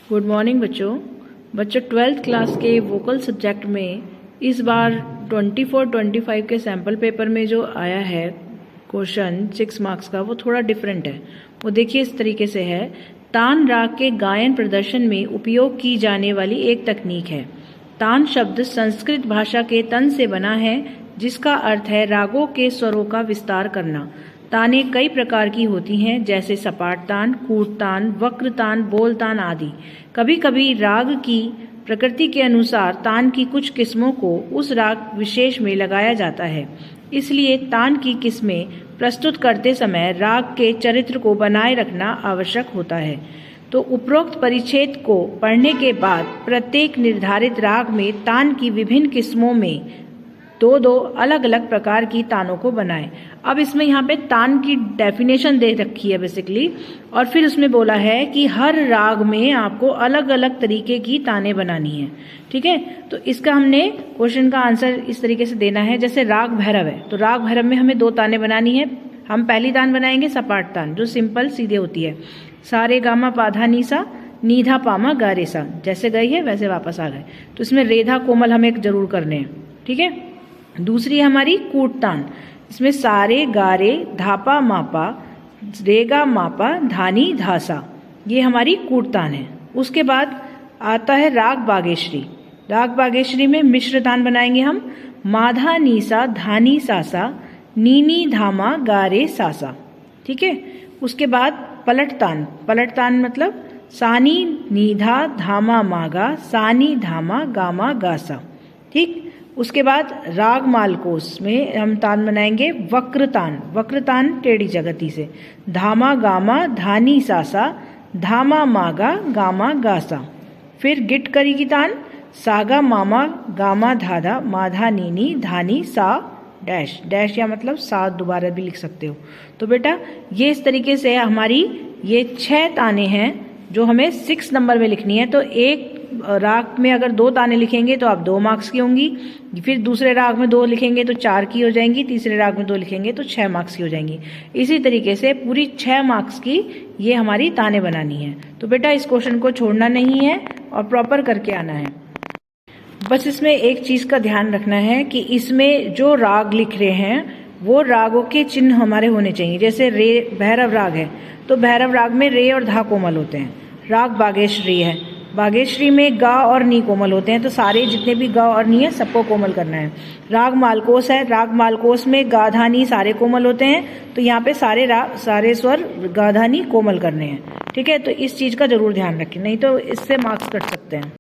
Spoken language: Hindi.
गुड मॉर्निंग बच्चों 12th क्लास के वोकल सब्जेक्ट में इस बार 24-25 के सैम्पल पेपर में जो आया है क्वेश्चन 6 मार्क्स का, वो थोड़ा डिफरेंट है। वो देखिए इस तरीके से है। तान राग के गायन प्रदर्शन में उपयोग की जाने वाली एक तकनीक है। तान शब्द संस्कृत भाषा के तन से बना है, जिसका अर्थ है रागों के स्वरों का विस्तार करना। तानें कई प्रकार की होती हैं, जैसे सपाट तान, कूट तान, वक्र तान, बोल तान आदि। कभी कभी राग की प्रकृति के अनुसार तान की कुछ किस्मों को उस राग विशेष में लगाया जाता है। इसलिए तान की किस्में प्रस्तुत करते समय राग के चरित्र को बनाए रखना आवश्यक होता है। तो उपरोक्त परिच्छेद को पढ़ने के बाद प्रत्येक निर्धारित राग में तान की विभिन्न किस्मों में दो अलग अलग प्रकार की तानों को बनाएं। अब इसमें यहाँ पे तान की डेफिनेशन दे रखी है बेसिकली, और फिर उसमें बोला है कि हर राग में आपको अलग अलग तरीके की तानें बनानी है। ठीक है, तो इसका हमने क्वेश्चन का आंसर इस तरीके से देना है। जैसे राग भैरव है, तो राग भैरव में हमें 2 तानें बनानी है। हम पहली तान बनाएंगे सपाट तान, जो सिंपल सीधे होती है। सारे गामा पाधा नीसा, नीधा पामा गा रे सा, जैसे गई है वैसे वापस आ गए। तो इसमें रेधा कोमल हमें जरूर करने हैं। ठीक है, दूसरी है हमारी कूट तान। इसमें सारे गारे धापा मापा, रेगा मापा, धानी धासा, ये हमारी कूट तान है। उसके बाद आता है राग बागेश्वरी। राग बागेश्वरी में मिश्र तान बनाएंगे हम। माधा नीसा, धानी सासा, नीनी धामा गारे सासा। ठीक है, उसके बाद पलट तान। पलट तान मतलब सानी नीधा धामा मागा, सानी धामा गामा गासा। ठीक, उसके बाद राग मालकोस में हम तान बनाएंगे वक्र तान। वक्र तान टेढ़ी जगती से। धामा गामा धानी सासा, धामा मागा गामा गासा। फिर गिट करी की तान, सागा मामा गामा धाधा, माधा नीनी धानी सा डैश डैश, या मतलब सा दोबारा भी लिख सकते हो। तो बेटा ये इस तरीके से हमारी ये 6 तानें हैं जो हमें 6 नंबर में लिखनी है। तो एक राग में अगर 2 तानें लिखेंगे तो आप 2 मार्क्स की होंगी। फिर दूसरे राग में 2 लिखेंगे तो 4 की हो जाएंगी। तीसरे राग में 2 लिखेंगे तो 6 मार्क्स की हो जाएंगी। इसी तरीके से पूरी 6 मार्क्स की ये हमारी तानें बनानी है। तो बेटा इस क्वेश्चन को छोड़ना नहीं है और प्रॉपर करके आना है। बस इसमें एक चीज का ध्यान रखना है कि इसमें जो राग लिख रहे हैं वो रागों के चिन्ह हमारे होने चाहिए। जैसे रे भैरव राग है, तो भैरव राग में रे और धा कोमल होते हैं। राग बागेश्वरी है, बागेश्वरी में गा और नी कोमल होते हैं। तो सारे जितने भी गा और नी है सबको कोमल करना है। राग मालकोस है, राग मालकोस में गा धा नी सारे कोमल होते हैं। तो यहाँ पे सारे स्वर गा धा नी कोमल करने हैं। ठीक है, तो इस चीज का जरूर ध्यान रखें, नहीं तो इससे मार्क्स कट सकते हैं।